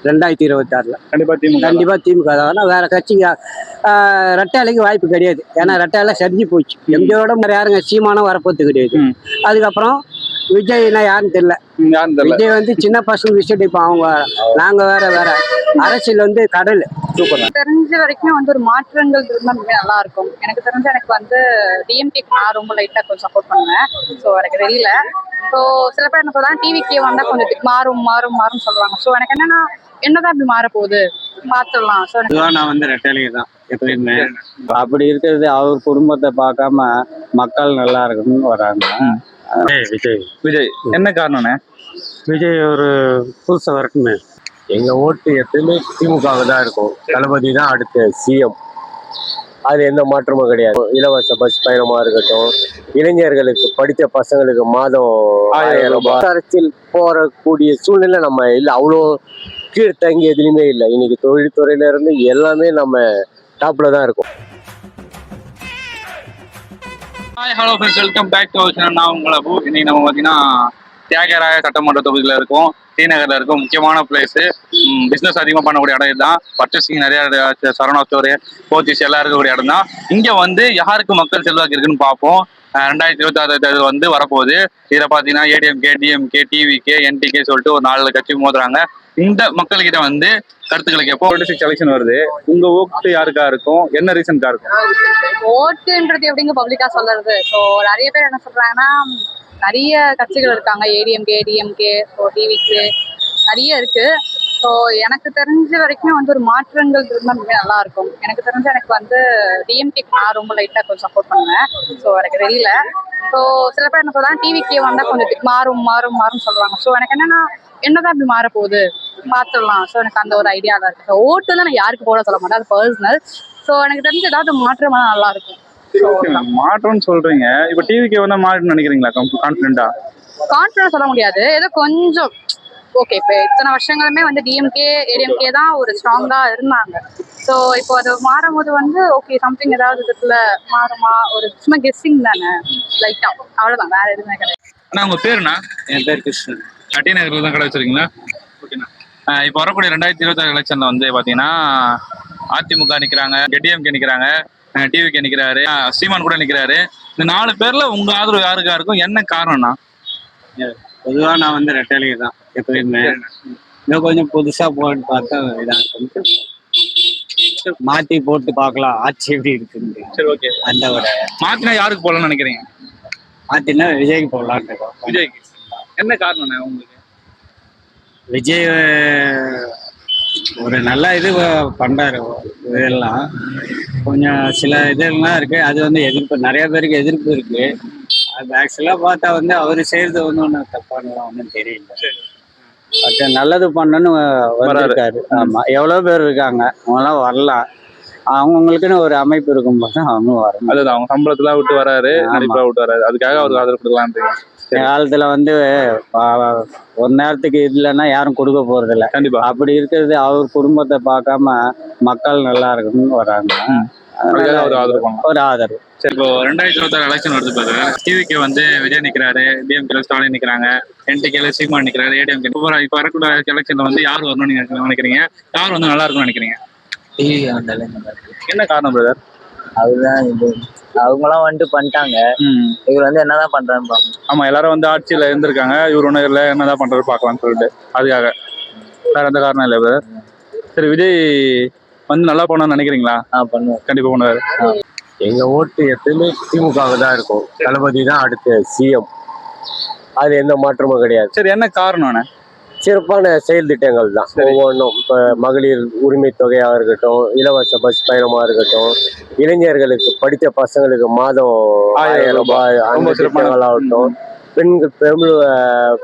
2026 கண்டிப்பா திமுக. கண்டிப்பா திமுக தான். வேற கட்சிங்க ரெட்டாலைக்கு வாய்ப்பு கிடையாது. ஏன்னா ரெட்டாலை சரிஞ்சு போச்சு. எம்ஜிஆரோட மாதிரி யாருங்க சீமானும் வரப்போறது கிடையாது. அதுக்கப்புறம் விஜய்னா யாருன்னு தெரியல. விஜய் வந்து சின்ன பசங்க விஷயம். இப்போ அவங்க நாங்க வேற அரசியல் வந்து கடல். சூப்பர். தெரிஞ்ச வரைக்கும் வந்து ஒரு மாற்றங்கள் இருந்தா நல்லா இருக்கும். எனக்கு தெரிஞ்ச எனக்கு வந்து டிஎம்கே நான் ரொம்ப லைட்டா கொஞ்சம் சப்போர்ட் பண்ணுவேன். ஸோ எனக்கு தெரியல. ஸோ சில பேர் என்ன சொல்றாங்க டிவிக்கே வந்தா கொஞ்சம் மாறும் சொல்லுவாங்க. ஸோ எனக்கு என்னதான் இப்படி மாற போகுது பார்த்துடலாம். ஸோ நான் வந்து ரெட்டாலைக்கு தான் எப்பயுமே. அப்படி இருக்கிறது அவர் குடும்பத்தை பார்க்காம மக்கள் நல்லா இருக்கணும்னு வராங்க. விஜய் என்ன காரணம்ண்ணே? விஜய் ஒரு புதுசா வரட்டுமே. எங்க ஓட்டு எப்பயுமே திமுகவுக்கு தான் இருக்கும். தளபதி தான் அடுத்த சிஎம். அது எந்த மாற்றமும் கிடையாது. இலவச பஸ் பயணமா இருக்கட்டும், இளைஞர்களுக்கு படித்த பசங்களுக்கு மாதம் 1000 ரூபாய். அரசியல் போறக்கூடிய சூழ்நிலை நம்ம இல்லை, அவ்வளோ கீழ்த்தங்கி எதுலையுமே இல்லை. இன்னைக்கு தொழில்துறையில இருந்து எல்லாமே நம்ம டாப்ல தான் இருக்கும். Hi hello friends, welcome back to our channel. நான் உங்களை அபு. இன்னைக்கு நம்ம பார்த்தீங்கன்னா தியாகராய சட்டமன்ற தொகுதியில் இருக்கும், டி நகரில் இருக்கும். முக்கியமான பிளேஸு, பிஸ்னஸ் அதிகமாக பண்ணக்கூடிய இடம் இதுதான். பர்ச்சேசிங் நிறைய சரவணா ஸ்டோரு, போத்தீஸ் எல்லாம் இருக்கக்கூடிய இடம் தான். இங்கே வந்து யாருக்கு மக்கள் செல்வாக்கு இருக்குன்னு பார்ப்போம். 2026 தேர்தல் வந்து வரப்போகுது. இதில் பார்த்தீங்கன்னா ஏடிஎம்கே, டிஎம்கே, டிவிகே, என்டிகே சொல்லிட்டு ஒரு 4 கட்சி மோதுறாங்க. இந்த மக்கள்கிட்ட வந்து கருத்துக்களை கேட்போம். 26 எலெக்ஷன் வருது, உங்க ஓட்டு யாருக்கா இருக்கும்? என்ன ரீசன்கா இருக்கும்? ஓட்டுன்றது எப்படிங்க பப்ளிக்கா சொல்றது? ஸோ நிறைய பேர் என்ன சொல்றாங்கன்னா, நிறைய கட்சிகள் இருக்காங்க. ஏடிஎம்கே, டிஎம்கே, ஸோ டிவிகே நிறைய இருக்கு. ஸோ எனக்கு தெரிஞ்ச வரைக்கும் வந்து ஒரு மாற்றங்கள் இருந்தால் நல்லா இருக்கும். எனக்கு தெரிஞ்ச எனக்கு வந்து டிஎம்கேக்கு நான் ரொம்ப லைட்டாக கொஞ்சம் சப்போர்ட் பண்ணுவேன். ஸோ எனக்கு தெரியல. ஸோ சில பேர் என்ன சொல்றாங்க டிவிக்கே வந்தால் கொஞ்சம் மாறும் சொல்லுவாங்க. ஸோ எனக்கு என்னதான் இப்படி மாற போகுது பார்த்துடலாம். ஸோ எனக்கு அந்த ஒரு ஐடியா தான் இருக்கு. ஸோ ஓட்டுலாம் நான் யாருக்கு போட சொல்ல மாட்டேன், அது பர்சனல். ஸோ எனக்கு தெரிஞ்ச ஏதாவது மாற்றமா நல்லா இருக்கும். மாற்றம்னு சொல்றீங்க, இப்போ டிவிக்கு வந்தா மாறுன்னு நினைக்கிறீங்களா? கான்ஃபிடென்ட்டா சொல்ல முடியாது, ஏதோ கொஞ்சம் ஓகே. இப்போ இத்தனை வருஷங்களுமே வந்து டிஎம்கே, ஏடிஎம்கே தான் ஒரு ஸ்ட்ராங்கா இருந்தாங்க. ஸோ இப்போ அது மாறும் போது வந்து ஓகே சம்திங் ஏதாவது விதத்துல மாறுமா, ஒரு சும்மா கெஸ்ஸிங் தானே, லைட்டா அவ்வளவுதான், வேற எதுவுமே கிடையாது. அண்ணா உங்க பேருண்ணா? என் பேர் கிருஷ்ணன். டி நகரில் தான் கடை வச்சிருக்கீங்களா? ஓகேண்ணா. இப்போ வரக்கூடிய 2026 எலெக்ஷன்ல வந்து பாத்தீங்கன்னா அதிமுக நிக்கிறாங்க, டிஎம்கே நிக்கிறாங்க, டிவிகே நிக்கிறாரு, சீமான் கூட நிக்கிறாரு. இந்த 4 பேர்ல உங்க ஆதரவு யாருக்கா இருக்கும்? என்ன காரணம்னா? பொதுவாக நான் வந்து ரெட்டாலைக்கு தான் எப்பயுமே. இன்னும் கொஞ்சம் புதுசா போட்டு பார்த்தா இதாக மாத்தி போட்டு பார்க்கலாம் ஆட்சி எப்படி இருக்குன்னு. சரி, ஓகே. அந்த ஒரு மாத்தினா யாருக்கு போடலாம்னு நினைக்கிறீங்க? மாத்தினா விஜய்க்கு போடலான்னு இருக்கோம். விஜய்க்கு. என்ன காரணம்ண்ணா உங்களுக்கு? விஜய் ஒரு நல்ல இது பண்றாரு. இதெல்லாம் கொஞ்சம் சில இதெல்லாம் இருக்கு, அது வந்து எதிர்ப்பு, நிறைய பேருக்கு எதிர்ப்பு இருக்கு. அது ஆக்சுவலா பார்த்தா வந்து அவரு செய்யறது ஒன்றும் தப்பானலாம் ஒன்றும் தெரியல. பட் நல்லது பண்ணணும்னு வந்திருக்காரு. ஆமா, எவ்வளவு பேர் இருக்காங்க, அவங்களாம் வரலாம். அவங்களுக்குன்னு ஒரு அமைப்பு இருக்கும் போது அவங்க வரணும். அதுதான், அவங்க சம்பளத்துல விட்டு வராரு, நடிப்பா விட்டு வராரு, அதுக்காக அவருக்கு ஆதரவு கொடுக்கலான்றீங்க. காலத்துல வந்து ஒரு நேரத்துக்கு இல்லைன்னா யாரும் கொடுக்க போறது இல்லை. கண்டிப்பா. அப்படி இருக்கிறது அவர் குடும்பத்தை பார்க்காம மக்கள் நல்லா இருக்கணும்னு வராங்க. ஒரு ஆதரவு. சரி, இப்போ 2026 எலெக்ஷன் வருது பாரு. டிவிக்கு வந்து விஜய் நிக்கிறாரு, டிஎம்கே ஸ்டாலின் நிக்கிறாங்க, என்டிகேல சீமான் நிக்கிறாரு, ஏடிஎம்கே. இப்போ வரக்கூடிய எலெக்ஷன்ல வந்து யார் வரணும்னு நினைக்கிறீங்க? யார் வந்து நல்லா இருக்கும்னு நினைக்கிறீங்க? டிவி என்ன காரணம் பிரதர்? அதுதான் இது, அவங்களாம் வந்துட்டு பண்ணிட்டாங்க, இவர் வந்து என்னதான் பண்றான்னு. ஆமா, எல்லாரும் வந்து ஆட்சியில இருந்திருக்காங்க, இவர் ஒண்ணு இல்ல, என்னதான் பண்றது பாக்கலாம்னு சொல்லிட்டு அதுக்காக, வேற எந்த காரணம் இல்லை பிரதர். சரி, விஜய் வந்து நல்லா பண்ணணும்னு நினைக்கிறீங்களா? பண்ணுவார், கண்டிப்பா பண்ணுவாரு. எங்க ஓட்டு எப்பயுமே திமுகவுக்கு தான் இருக்கும். தளபதி தான் அடுத்த சிஎம். அது எந்த மாற்றமும் கிடையாது. சரி, என்ன காரணம்ண்ணே? சிறப்பான செயல் திட்டங்கள் தான் ஒவ்வொன்றும். இப்போ மகளிர் உரிமை தொகையாக இருக்கட்டும், இலவச பஸ் பயணமாக இருக்கட்டும், இளைஞர்களுக்கு படித்த பசங்களுக்கு மாதம் 1000 ரூபாய் அந்த திட்டங்கள் ஆகட்டும்,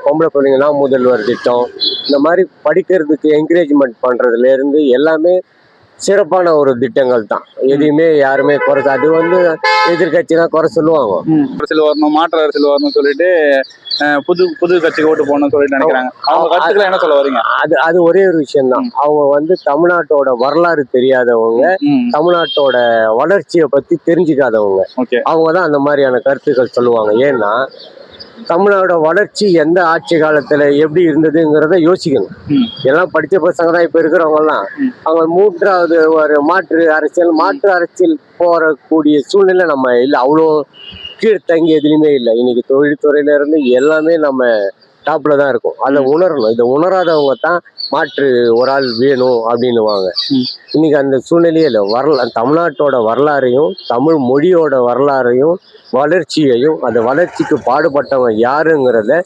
பொம்பளை பிள்ளைங்கன்னா முதல்வர் திட்டம், இந்த மாதிரி படிக்கிறதுக்கு என்கரேஜ்மெண்ட் பண்ணுறதுலேருந்து எல்லாமே சிறப்பான ஒரு திட்டங்கள் தான். எதையுமே யாருமே குறை, அது வந்து எதிர்கட்சினா குறை சொல்லுவாங்க. அரசியல் வரணும், மாற்று அரசியல் வரணும்னு சொல்லிட்டு புது கட்சிக்கு ஓட்டு போகணும்னு சொல்லிட்டு நினைக்கிறாங்க. அவங்க கருத்துக்களை என்ன சொல்ல வரீங்க? அது ஒரே ஒரு விஷயம் தான். அவங்க வந்து தமிழ்நாட்டோட வரலாறு தெரியாதவங்க, தமிழ்நாட்டோட வளர்ச்சியை பத்தி தெரிஞ்சுக்காதவங்க. அவங்க தான் அந்த மாதிரியான கருத்துக்கள் சொல்லுவாங்க. ஏன்னா தமிழ்நாடோட வளர்ச்சி எந்த ஆட்சி காலத்துல எப்படி இருந்ததுங்கிறத யோசிக்கணும். எல்லாம் படித்த பசங்க தான் இப்ப இருக்கிறவங்கலாம். அவங்க மூன்றாவது ஒரு மாற்று அரசியல் போறக்கூடிய சூழ்நிலை நம்ம இல்லை. அவ்வளோ கீழ்த்தங்கி எதுலையுமே இல்லை. இன்னைக்கு தொழில்துறையில இருந்து எல்லாமே நம்ம டாப்ல தான் இருக்கும். அதை உணரணும். இதை உணராதவங்க தான் மாற்று ஒரு ஆள் வேணும் அப்படின்னுவாங்க. இன்னைக்கு அந்த சூழ்நிலையே இல்லை. தமிழ்நாட்டோட வரலாறையும் தமிழ் மொழியோட வரலாறையும் வளர்ச்சியையும் அந்த வளர்ச்சிக்கு பாடுபட்டவன் யாருங்கிறத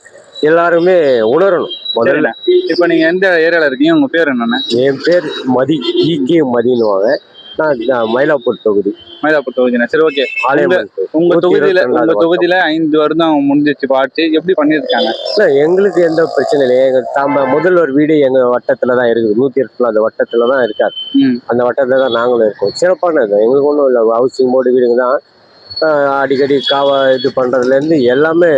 எல்லாருமே உணரணும் முதல்ல. இப்ப நீங்க எந்த ஏரியால இருக்கீங்க, உங்க பேர் என்னன்னு? என் பேர் மதி, ஈகே மதின்னுவாங்க. நான் மயிலாப்பூர் தொகுதி. மயிலாப்பூர் தொகுதினா சரி, ஓகே. உங்க தொகுதியில 5 வருடம் முடிஞ்சிச்சு ஆட்சி, எப்படி பண்ணிருக்காங்க? இல்ல, எங்களுக்கு எந்த பிரச்சனை இல்லை. எங்க முதல்வர் வீடு எங்க வட்டத்துல தான் இருக்குது. 108 அந்த வட்டத்துல தான் இருக்காரு. அந்த வட்டத்துல தான் நாங்களும் இருக்கோம். சிறப்பானது. எங்களுக்கு ஒன்றும் இல்லை. ஹவுசிங் போர்டு வீடுங்க தான். அடிக்கடி இது பண்றதுல இருந்து எல்லாமே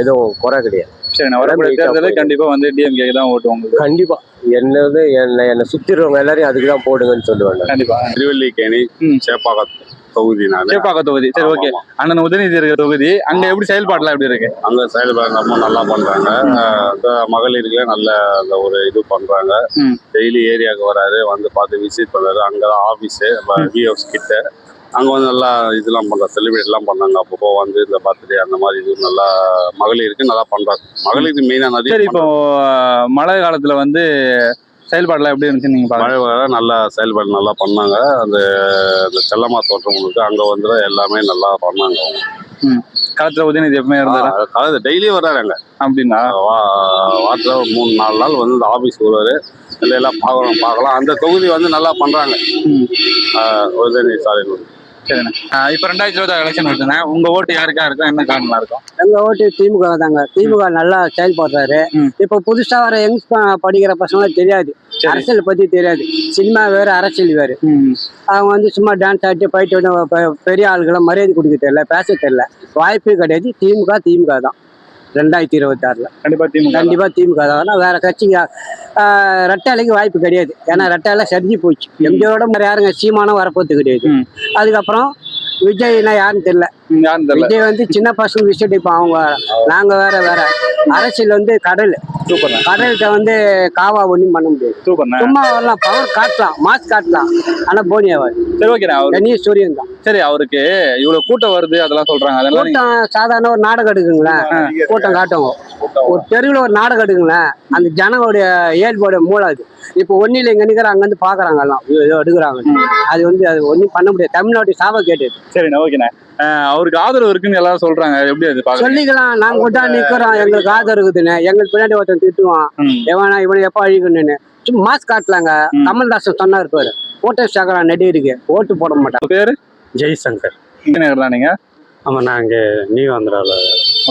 எதுவும் குறை கிடையாது. சரி, நான் வரக்கூடிய தேர்தலில் கண்டிப்பா வந்து டிஎம்கே தான் ஓட்டுவாங்க. கண்டிப்பா என்னை சுத்திடுறவங்க எல்லாரையும் அதுக்கு தான் போடுங்கன்னு சொல்லுவாங்க. கண்டிப்பா. திருவல்லிக்கேணி சேப்பாக்கம் தொகுதி. சேப்பாக்கம் தொகுதி. சரி, ஓகே. அண்ணன் உதயநிதி இருக்கிற தொகுதி, அங்க எப்படி செயல்பாடுலாம் எப்படி இருக்கு? அங்க செயல்பாடு ரொம்ப நல்லா பண்றாங்க. மகளிருக்கு நல்ல அந்த ஒரு இது பண்றாங்க. டெய்லி ஏரியாவுக்கு வராரு, வந்து பார்த்து விசிட் பண்றாரு. அங்கதான் ஆபீஸ் விஎஃப்ஸ் கிட்ட. அங்க வந்து நல்லா இதெல்லாம் பண்றாங்க, செலிப்ரேட் எல்லாம் பண்ணாங்க. அப்பப்போ வந்து இந்த பர்த்டே அந்த மாதிரி இது நல்லா மகளிருக்கு நல்லா பண்றாங்க. மகளிருக்கு மெயினா நிறைய. சரி, இப்போ மழை காலத்துல வந்து செயல்பாடுலாம் எப்படி இருந்துச்சு நீங்க பாருங்க? மழை நல்லா செயல்பாடு நல்லா பண்ணாங்க. அந்த செல்லம்மா தோற்றவங்களுக்கு அங்க வந்து எல்லாமே நல்லா பண்ணாங்க. களத்துல உதயநிதி எப்பவுமே இருந்தாரு. காலத்துல டெய்லியும் வர்றாங்க. அப்படின்னா வாரத்துல 3-4 நாள் வந்து இந்த ஆபீஸ் வருவாரு. எல்லாம் பார்க்கலாம். அந்த தொகுதி வந்து நல்லா பண்றாங்க உதயநிதி ஸ்டாலின். சரிண்ணா. இப்ப 2026 எலெக்ஷன் வருதுண்ணா, உங்க ஓட்டு யாருக்கா இருக்கும், என்ன காரணமா இருக்கும்? எங்க ஓட்டு திமுக தாங்க. திமுக நல்லா செயல்படுறாரு. இப்ப புதுசா வர யங்ஸ் படிக்கிற பசங்க தெரியாது, அரசியல் பத்தி தெரியாது. சினிமா வேறு, அரசியல் வேறு. அவங்க வந்து சும்மா டான்ஸ் ஆடிட்டு போயிட்டு பெரிய ஆளுகளை மரியாதை கொடுக்க தெரியல, பேச தெரியல. வாய்ப்பே கிடையாது. திமுக தான் 2026. கண்டிப்பா திமுக தான். வேற கட்சிங்க ரெட்டாலைக்கு வாய்ப்பு கிடையாது. ஏன்னா ரெட்டால சரிஞ்சு போச்சு. எம்ஜிஆரோட மாதிரி யாருங்க சீமானம் வரப்போறது கிடையாது. அதுக்கப்புறம் விஜய்னா யாருன்னு தெரியல. விஜய் வந்து சின்ன பசங்க விஷயம். இப்போ அவங்க நாங்க வேற அரசியல் வந்து கடல்கிட்ட வந்து காவா ஒன்றும் பண்ண முடியாது. சும்மா வரலாம், பவர் காட்டலாம், மாஸ் காட்டலாம், ஆனா போனி ஆகாது. சரி, ஓகே. சூரியன் தான். சரி, அவருக்கு இவ்வளவு கூட்டம் வருது அதெல்லாம் சொல்றாங்க. கூட்டம் சாதாரண ஒரு நாடகம் எடுக்குங்களேன், கூட்டம் காட்டுங்க. ஒரு தெருவில் ஒரு நாடகம் எடுக்குங்களேன், அந்த ஜனங்களுடைய இயல்போட மூளாது. இப்போ ஒன்னும் இல்லை, இங்க நிக்கிற அங்க வந்து பாக்குறாங்க எல்லாம் எடுக்கிறாங்க. அது வந்து அது ஒன்றும் பண்ண முடியாது. தமிழ்நாட்டு சாப கேட்டது. சரிண்ணா, ஓகேண்ணா. அவருக்கு ஆதரவு இருக்குன்னு எல்லாரும் சொல்றாங்க, எப்படி அது சொல்லிக்கலாம். நாங்க கூட நிக்கிறோம், எங்களுக்கு ஆதரவு இருக்குதுன்னு. எங்களுக்கு பின்னாடி ஒருத்தன் திட்டுவான், இவனை எப்ப அழிக்கணும்னு. சும்மா மாஸ் காட்டலாங்க. கமல்ஹாசன் சொன்னார் பாரு, ஓட்டர் சாகரா நடிகருக்கு ஓட்டு போட மாட்டாங்க. பேரு ஜெய்சங்கர். நீங்க? ஆமா, நான் இங்க நியூ ஆந்திரால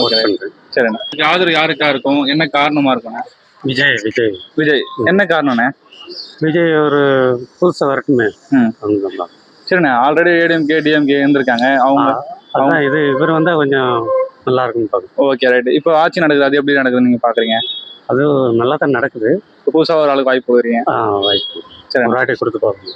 ஒர்க் பண்றேன். சரிண்ணா. ஆதரவு யாருக்கா இருக்கும், என்ன காரணமா இருக்கும்? விஜய். என்ன காரணம்ண்ணே? விஜய் ஒரு புதுசா வரட்டுமே. சரிண்ணா. ஆல்ரெடி ஏடிஎம்கே டிஎம்கே இருந்திருக்காங்க. அவங்க இவர் வந்தா கொஞ்சம் நல்லா இருக்குன்னு பாக்குறேன். Okay, right. இப்போ ஆட்சி நடக்குது, அது எப்படி நடக்குதுன்னு நீங்க பாக்குறீங்க? அது நல்லா தான் நடக்குது. புதுசா ஒரு ஆளுக்கு வாய்ப்பு வருவீங்க? வாய்ப்பு. சரி, ஒரு வாட்டி கொடுத்து பாருங்க.